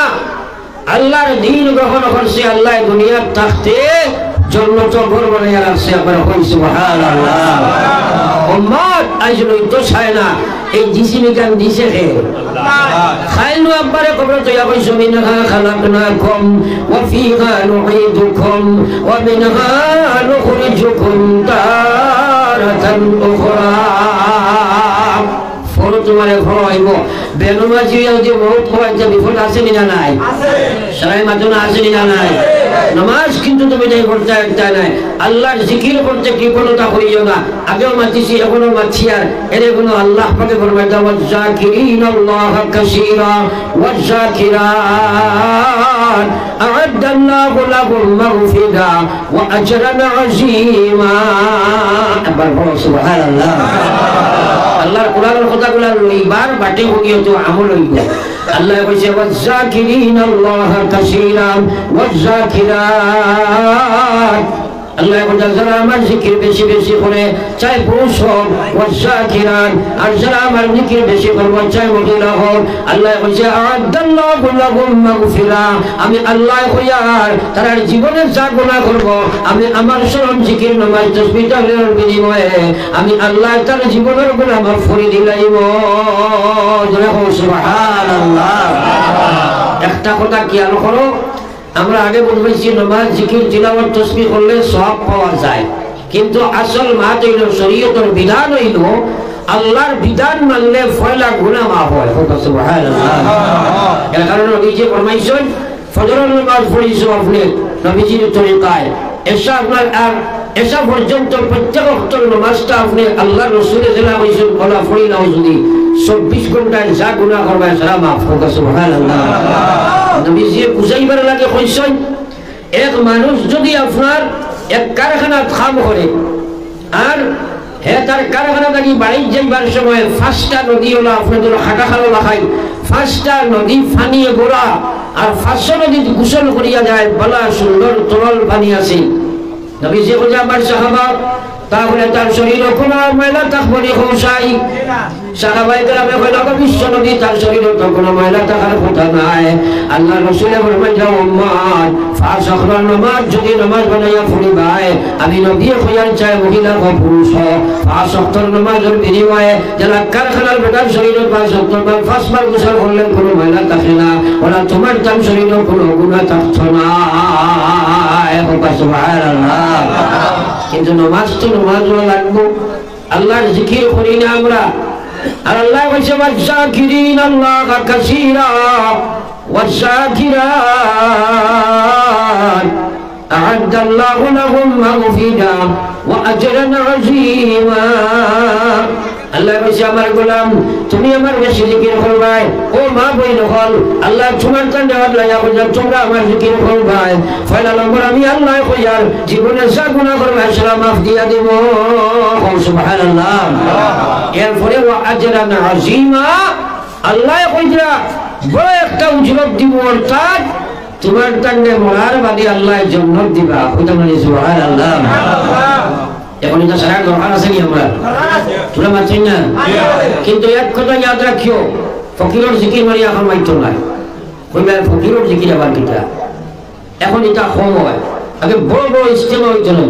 Speaker 1: আল্লাহর দিন গ্রহণ করছে আল্লাহ দুনিয়ার থাকতে জন্নত ঘর বানাইয়া রাখছে আপনারা কই সুবহানাল্লাহ উম্মত আজ লইতে চায় না এই জিসিমিকান দিছে হে খাইলু আব্বারে কবর তৈয়া কইছো মিনহা খালাকনাকুম ওয়া ফিহা নুঈদুকুম ওয়া মিনহা নুখরিজুকুম তারাতান উখরা ফর তোমারে ঘরাইব বেনমাজি যদি বহুত হয় যে বিপদ আছে না নাই আছে সারাই মাতনা আছে না নাই নামাজ কিন্তু তুমি যাই করতে একটা নাই আল্লাহর জিকির করতে কৃপণতা করিও না আগেও মাতিছি এখনো মাতছি আর এর কোনো আল্লাহ পাকে ফরমাইতা ওয়াজাকিরিন আল্লাহ কাসীরা ওয়াজাকিরাত আ'আদাল্লাহু লাহুম মাগফিরা ওয়া আজরান আযীমা আবার বলো সুবহানাল্লাহ আল্লাহর কোরআনের কথাগুলো লইবার বাটে হইও তো আমল হইব আল্লাহ কইছে ওয়াজাকিরিন আল্লাহ কাসীরা ওয়াজাকিরাত আল্লাহ বলে যারা আমার জিকির বেশি বেশি করে চাই পুরুষ হোক ওয়াজাকিরাত আর যারা আমার জিকির বেশি করবে চাই মহিলা হোক আল্লাহ বলছে আ'আদাল্লাহু লাহুম মাগফিরা আমি আল্লাহ কইয়ার তার জীবনে যা গুনাহ করব আমি আমার স্মরণ জিকির নামাজ তাসবিহ তাহলিলের বিনিময়ে আমি আল্লাহ তার জীবনের গুনাহ মাফ করে দিলাইব জোরে হোক সুবহানাল্লাহ একটা কথা খেয়াল করো আমরা আগে বলছি নামাজ জিকির তিলাওয়াত তাসবিহ করলে সওয়াব পাওয়া যায় কিন্তু আসল মাত হইল শরীয়তের বিধান হইল আল্লাহর বিধান মানলে ফয়লা গুনাহ মাফ হয় সুবহানাল্লাহ এর কারণে নবীজি ফরমাইছেন ফজরের নামাজ পড়িছো আপনি নবীজির তরিকায় এসা আপনার আর এসা পর্যন্ত প্রত্যেক ওয়াক্তের নামাজটা আপনি আল্লাহর রাসূলের জেলা হইছেন বলা পড়ি নাও যদি 24 ঘন্টায় যা গুনাহ করবে সারা মাফ হবে সুবহানাল্লাহ নবীজি বুঝাইবার লাগে কইছেন এক মানুষ যদি আপনার এক কারখানাত কাম করে আর হে তার কারখানা থেকে বাড়ি যাইবার সময় 5টা নদী হলো আপনাদের হাঁটা খালো লাগাই 5টা নদী ফানিয়ে গোড়া আর 500 নদী গোসল করিয়া যায় বলা সুন্দর তরল পানি আছে নবীজি বলে আমার সাহাবা তাহলে তার শরীরে কোনো ময়লা থাকবে না খোসাই সাহাবায়ে কেরামে কইলো বিশ্ব নবী তার শরীরে তো কোনো ময়লা থাকার কথা নাই আল্লাহ রাসূল ফরমায় যাও উম্মত ফাঁস আখরার নামাজ যদি নামাজ বানাইয়া পড়িবাই আমি নবী কইয়ার চাই মহিলা ও পুরুষ ফাঁস আখরার নামাজের বিনিময়ে যারা কারখানার বেটার শরীরে 5বার গোসল করলেন কোনো ময়লা থাকে না ওরা তোমার তার শরীরে কোনো গুনাহ থাকতো না সুবহানাল্লাহ কিন্তু নামাজ তো নামাজ লাগবে আল্লাহর জিকির করি না আমরা আর আল্লাহ বলছে ওয়াজাকিরিন আল্লাহ কাসীরা ওয়াজাকিরাত আ'আদাল্লাহু লাহুম মাগফিরা ওয়া আজরান আযীমা আল্লাহ বলছে আমার গোলাম তুমি আমার বেশি জিকির করবাই ও মা বই নকল আল্লাহ তোমার কান দেওয়ার লাগা বলছে তোমরা আমার জিকির করবাই পয়লা নম্বর আমি আল্লাহ কইয়ার জীবনে যা গুনাহ করবে সেটা মাফ দিয়া দেব সুবহানাল্লাহ এরপরে ওয়া আজরান আযীমা আল্লাহ কইরা বড় একটা উজরত দিব অর্থাৎ তোমার কানে মরার বাদে আল্লাহ জান্নাত দিবা কইতা মানে সুবহানাল্লাহ এখন এটা সারা দরকার আছে কি আমরা তোরা মানছেন না কিন্তু এক কথা ইয়াদ রাখিও ফকিরের জিকির মারি এখন মাইতো নাই কইবা ফকিরের জিকির আবার কিটা এখন এটা কম হয় আগে বড় বড় ইস্তেমা হইতো না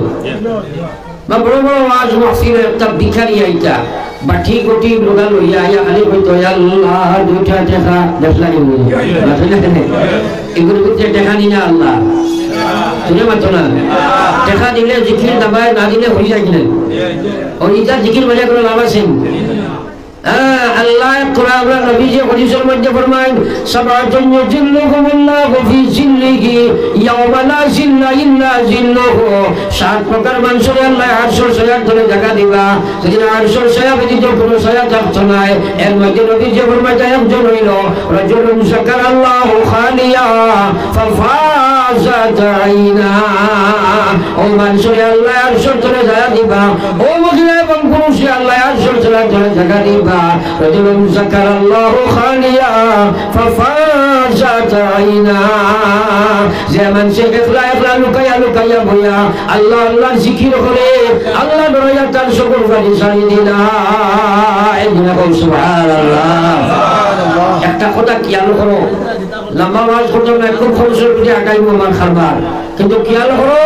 Speaker 1: বা বড় বড় ওয়াজ মাহফিলের একটা ভিখারি আইতা বাটি কোটি লোগা লইয়া আইয়া খালি কইতো আল্লাহ দুইটা টাকা দেখলানি এগুলো ভিতরে টাকা নি না আল্লাহ শুনে মাত্র না টাকা দিলে জিকির দাবায় না দিলে হয়ে যায় কিনা ওই ইটা জিকির মজা করে লাভ আছে আল্লাহ কোরআন নবীজি হাদিসের মধ্যে ফরমায় সাবাতুন ইউজিল্লুহুমুল্লাহু ফি জিল্লিহি ইয়াওমা লা জিল্লা ইল্লা জিল্লুহু 7 প্রকার মানুষের আল্লাহ আরশের ছায়ার তলে জায়গা দিবা যেদিন আরশের ছায়া ব্যতীত কোনো ছায়া থাকতো না এর মধ্যে নবীজি ফরমায় একজন হইল রাজুলুন যাকারাল্লাহু খালিয়া ফাফাজাত আইনা ও মানুষের আল্লাহ আরশের তলে জায়গা দিবা ও মহিলা এবং পুরুষে আল্লাহ আরশের তলে জায়গা দিবা رجل ذكر الله خاليا ففاجت عينا যেমন সে একলা একলা লুকাইয়া লুকাইয়া বইয়া আল্লাহ আল্লাহর জিকির করে আল্লাহ দরজা তার সকল গাড়ি ছাড়ি দিলা সুবহানাল্লাহ একটা কথা খেয়াল করো লম্বা ওয়াজ করতে না খুব খরচের দিকে আগাইবো আমার খাবার কিন্তু খেয়াল করো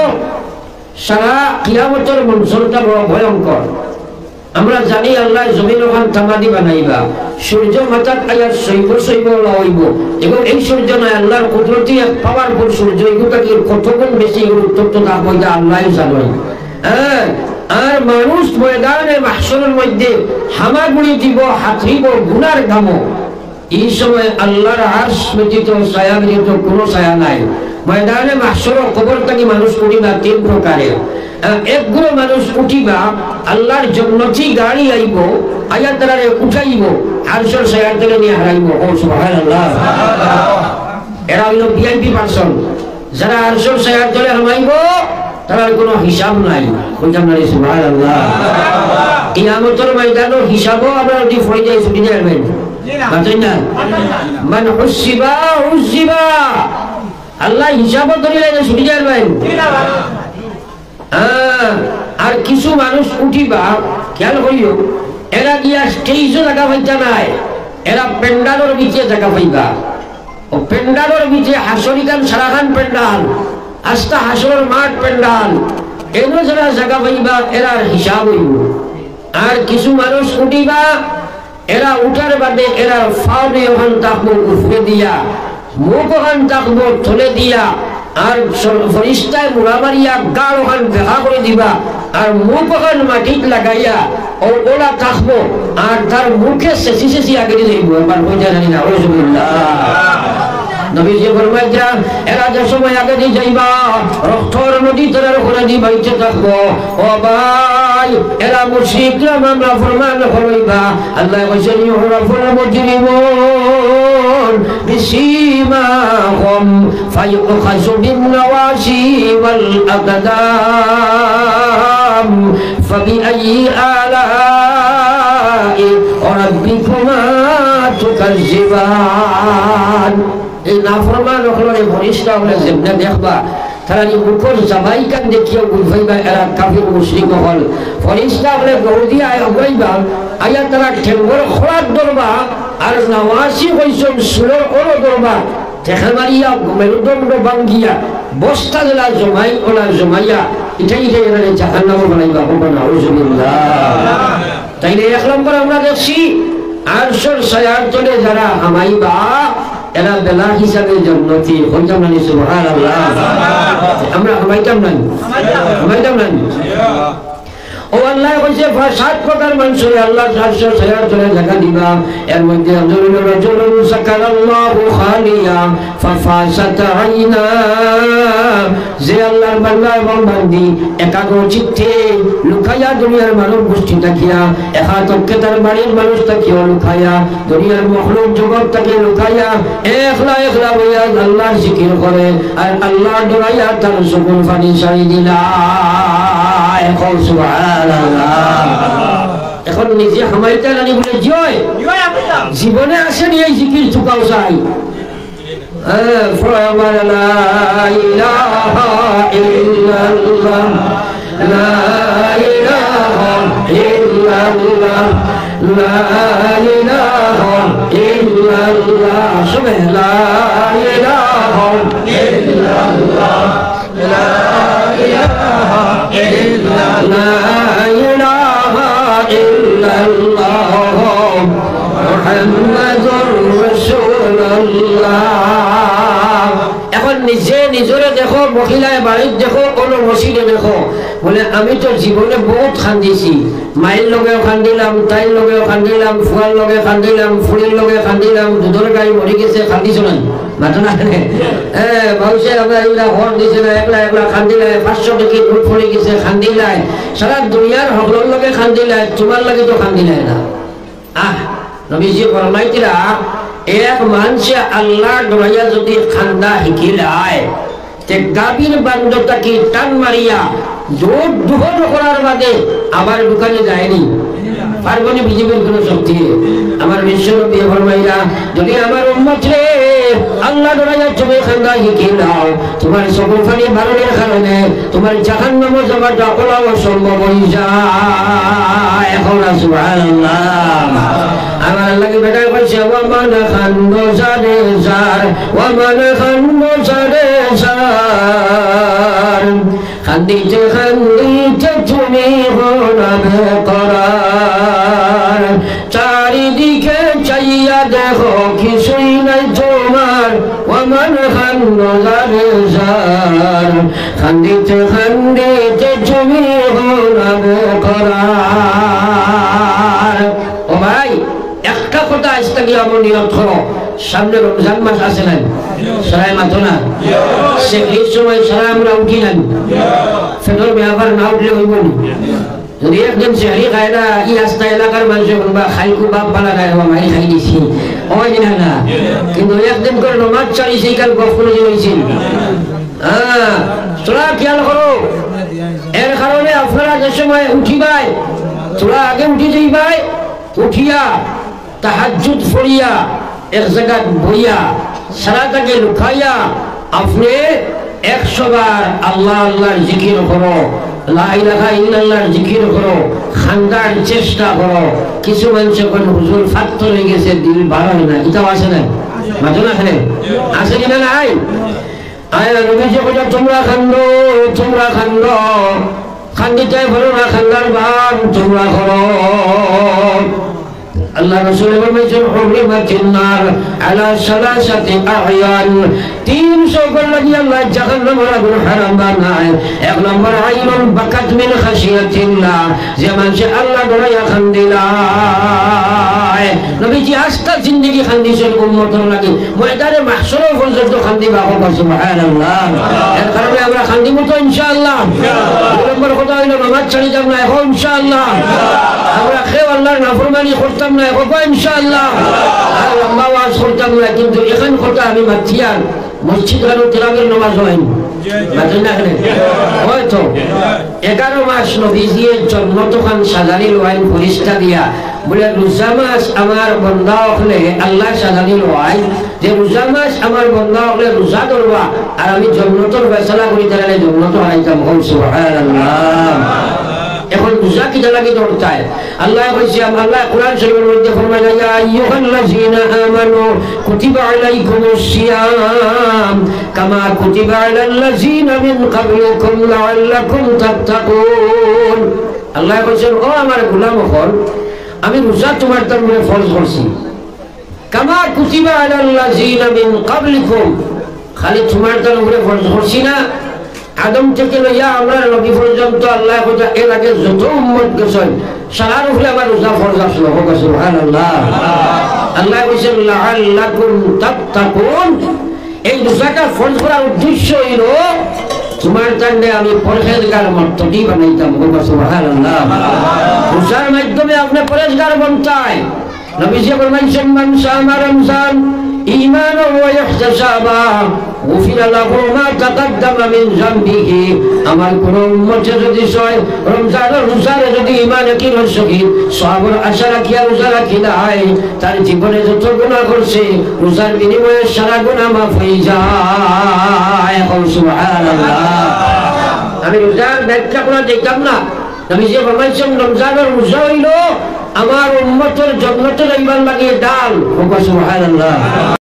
Speaker 1: সারা কিয়ামতের মঞ্চটা বড় ভয়ঙ্কর আমরা জানি আল্লাহ জমিন ওখান তামাদি বানাইবা সূর্য মাথার আয়ার সৈব সৈব হইব এবং এই সূর্য নয় আল্লাহর কুদরতি এক পাওয়ারফুল সূর্য এগুলো কি কতক্ষণ বেশি উত্তপ্ত তাপ হইতে আল্লাহ জানেন আর মানুষ ময়দানে মাহশরের মধ্যে হামাগুড়ি দিব হাতিব গুনার গামো এই সময় আল্লাহর আরশ ব্যতীত ছায়া ব্যতীত কোনো ছায়া নাই ময়দানে মাহশর কবর থেকে মানুষ উঠিবা 3 প্রকারের একগুলো মানুষ উঠিবা আল্লাহর জান্নাতি গাড়ি আইব আয়া তারারে উঠাইব আরশের ছায়ার তলে নিয়ে হারাইব ও সুবহানাল্লাহ এরা হলো ভিআইপি পারসন যারা আরশের ছায়ার তলে হারাইব তার কোনো হিসাব নাই কইতাম না সুবহানাল্লাহ কিয়ামতের ময়দানে হিসাবও আমরা যদি ফড়ে যাই ছুটি যাবেন বুঝেন না মান হুসিবা হুসিবা আল্লাহ হিসাবও ধরিলে ছুটি যাবেন আর কিছু মানুষ উঠিবা খেয়াল করিও এরা গিয়া স্টেজও জায়গা পাইতা নাই এরা পেন্ডালের নিচে জায়গা পাইবা ও পেন্ডালের নিচে হাসরিকান সারাখান পেন্ডাল আস্তা হাসরের মাঠ পেন্ডাল এগুলো যারা জায়গা পাইবা এরার হিসাব হইব আর কিছু মানুষ উঠিবা এরা উঠার বাদে এরা ফাউনে ওখান থাকবো উফরে দিয়া মুখ ওখান থাকবো থলে দিয়া আর ফরিস্তায় মুড়া মারিয়া গাল ওখান দেখা করে দিবা আর মুখ ওখান মাটিত লাগাইয়া ও ওরা থাকবো আর তার মুখে শেষি শেষি আগে যাইব এবার হয়ে জানি না নবীজি ফরমায় যা এরা যে সময় আগে দিয়ে যাইবা রক্তর নদী তার করে দি বাইতে থাকবো ও ভাই এরা মুশরিকরা মামলা ফরমান করইবা আল্লাহ কইছেন ইউরাফুল মুজরিমুন বিসীমাহুম ফায়ুখাযু বিন নাওয়াসি ওয়াল আকদাম ফাবিআইয়ি আলাই রাব্বিকুমা তুকাজ্জিবান এই নাফরমান হলে ফেরেশতা হলে যেমনে দেখবা তারা মুখর জামাই কান দেখিয়া বুঝাইবা এরা কাফির মুশরিক হল ফেরেশতা হলে গৌদি আয় হইবা আয়া তারা ঠেঙ্গর খোলার দরবা আর নাওয়াসি হইছেন সুরের ওর দরবা তেখামারিয়া মেরুদণ্ড বাঙ্গিয়া বস্তা জেলা জমাই ওলা জমাইয়া এটাই এরা জাহান্নাম বানাইবা হবে নাউজুবিল্লাহ তাইলে এক নম্বর আমরা দেখছি আরশের ছায়ার তলে যারা হামাইবা এরা বেলা হিসাবে জান্নাতি হইতাম না সুবহানাল্লাহ আমরা হামাইতাম না ও আল্লাহ কইছে সাত প্রকার মানুষের আল্লাহ আরশের ছায়ার তলে জায়গা দিবা এর মধ্যে রাজুলুন সাকারাল্লাহু খালিয়া ফাফাসাত আইনা যে আল্লাহর বান্দা এবং বান্দি একাগ্র চিত্তে লুকাইয়া দুনিয়ার মানব গোষ্ঠী থাকিয়া একাত্মকে তার বাড়ির মানুষ থাকিয়া লুকাইয়া দুনিয়ার মখলুক জগৎ তাকে লুকাইয়া একলা একলা হইয়া আল্লাহর জিকির করে আর আল্লাহ ডরাইয়া তার সকল পানি সারি দিলা এখন সুবহানাল্লাহ এখন নিজে হামাইতে জানি বলে জয় জীবনে আসেনি এই জিকির চুকাও চাই ফরমান লা ইলাহা ইল্লাল্লাহ লা ইলাহা ইল্লাল্লাহ লা ইলাহা ইল্লাল্লাহ সুবহান লা ইলাহা ইল্লাল্লাহ লা ইলাহা ইল্লাল্লাহ লা ইলাহা ইল্লাল্লাহ মুহাম্মাদুর রাসূলুল্লাহ এখন নিজে নিজরে দেখো মহিলায় বাড়ির দেখো কোনো মসজিদে দেখো বলে আমি তো জীবনে বহুত কান্দিছি মায়ের লগেও কান্দিলাম তাইর লগেও কান্দিলাম ফুয়ার লগে কান্দিলাম ফুলের লগে কান্দিলাম দুধের গাড়ি মরে গেছে কান্দিছ না মাথা না মানুষে আমরা এগুলা হর দিছে না একলা একলা কান্দিলায় 500 টাকা নোট পড়ে গেছে কান্দিলায় সারা দুনিয়ার হকলের লগে কান্দিলায় তোমার লাগে তো কান্দিলায় না নবীজি ফরমাইতিরা এক মানুষে আল্লাহ ডরাইয়া যদি খান্দা শিকিলায় তে গাভীর বান্ধবটাকে টান মারিয়া জোর দুহর করার বাদে আবার দোকানে যায়নি পারবনি বিজেপির কোনো শক্তি আমার বিশ্বনবী ফরমাইরা যদি আমার উম্মত রে আল্লাহ ডরাইয়া তুমি খান্দা শিকিলাও তোমার সকল ফানি বারণের কারণে তোমার জাহান্নাম যাওয়াটা ওলা অসম্ভব হয়ে যায় এখন সুবহানাল্লাহ আমার আল্লাহকে বেটায় কইছে ওয়ামান খান্দো জারে জার ওয়ামান খান্দো জারে জার খান্দিতে খান্দিতে তুমি হলাবে করার চারিদিকে চাইয়া দেখো কিছুই নাই তোমার ওয়ামান খান্দো জারে জার খান্দিতে খান্দিতে তুমি হলাবে করার ও ভাই একটা কথা আজকে আমার নিয়ত করো সামনে রমজান মাস আছে না সারাই মাত্র না সেই সময় সারা আমরা উঠি না ফেদর ব্যাপার না উঠলে হইব না যদি একদিন সেহরি খায় না ই রাস্তা এলাকার মানুষ বা খাইকু বাপ পালা খায় বা মারি খাই দিছি ওই দিন না কিন্তু একদিন করে নমাজ চালি সেই কাল গপ করে হয়েছিল তোরা খেয়াল করো এর কারণে আপনারা যে সময় উঠিবাই তোরা আগে উঠি যাইবাই উঠিয়া তাহাজ্জুদ পড়িয়া এক জায়গা বইয়া সারাটাকে লুকাইয়া আপনি 100 বার আল্লাহ আল্লাহর জিকির করো লা ইলাহা ইল্লাল্লাহর জিকির করো খান্দার চেষ্টা করো কিছু মানুষ কোন হুজুর ফাত্ত হয়ে গেছে দিল ভালো হয় না এটাও আছে না মাঝে না আছে কিনা নাই আয় নবীজি বলে তোমরা খান্দো খান্দিতে ভালো না খান্দার বান তোমরা করো আল্লাহ রাসূল বলেছেন হুরমাতিন নার আলা সালাসাতি আহয়ান 300 গল লাগি আল্লাহ জাহান্নামের আগুন হারাম বানায় এক নম্বর আইনুন বাকাত মিন খাশিয়াতিল্লাহ যে মানুষ আল্লাহ ডরাইয়া খান্দিলায় নবীজি আস্তা জিন্দেগি খান্দিছেন উম্মতের লাগি ময়দানে মাহশরে পর্যন্ত খান্দিবা হবে সুবহানাল্লাহ এর কারণে আমরা খান্দিব তো ইনশাআল্লাহ দুই নম্বর কথা হইলো নামাজ ছাড়ি যাব না এখন ইনশাআল্লাহ আমরা খেয়ে আল্লাহর নাফরমানি করতাম না এখন ইনশাআল্লাহ আর লম্বা ওয়াজ করতাম না কিন্তু এখন কথা আমি মাতিয়ার মসজিদ আর তেলাওয়াতের নামাজ হয় বাজে না কেন হয়তো 11 মাস নবীজির জন্ম তখন সাজানি লোয়াইন ফরিস্তা দিয়া বলে রোজা মাস আমার বন্ধা হলে আল্লাহ সাজানি লোয়াই যে রোজা মাস আমার বন্ধা হলে রোজা ধরবা আর আমি জন্নতর ফয়সালা করি তাহলে জন্নত হারাইতাম সুবহানাল্লাহ এখন রোজা কিটা লাগি ধরতায় আল্লাহ কইছে আল্লাহ কোরআন শরীফের মধ্যে ফরমায় ইয়া আইয়ুহাল্লাযীনা আমানু কুতিবা আলাইকুমুস সিয়াম কামা কুতিবা আলাল্লাযীনা মিন ক্বাবলিকুম লাআল্লাকুম তাত্তাকুন আল্লাহ কইছেন ও আমার গোলাম হল আমি রোজা তোমার উপরে ফরজ করছি কামা কুতিবা আলাল্লাযীনা মিন ক্বাবলিকুম খালি তোমার উপরে ফরজ করছি না আদম থেকে লইয়া আমরা নবী পর্যন্ত আল্লাহ কথা এর আগে যত উম্মত গেছেন সারার উপরে আমার রোজা ফরজ আসলো হোক সুবহানাল্লাহ আল্লাহ বলেন লাআল্লাকুম তাত্তাকুন এই রোজাটা ফরজ করার উদ্দেশ্য হলো তোমার জন্য আমি পরহেজগার মর্তটি বানাইতাম হোক সুবহানাল্লাহ রোজার মাধ্যমে আপনি পরহেজগার বনতাই নবীজি ফরমাইছেন মান সামা রমজান ঈমানান ওয়া ইহতিসাবা গুফিরা লাহু মা তাকাদ্দামা মিন যামবিহি আমার কোন উম্মত যদি সয় রমজানের রোজারে যদি ঈমান কি রসকি সওয়াবের আশা রাখিয়া রোজা রাখিলাই তার জীবনে যত গুনাহ করছে রোজার বিনিময়ে সারা গুনাহ মাফ হয়ে যায় সুবহানাল্লাহ আমি রোজার ব্যাখ্যা করে দেখতাম না নবীজি ফরমাইছেন রমজানের রোজা হইল আমার উম্মতের জন্নতে যাইবার লাগে ডাল সুবহানাল্লাহ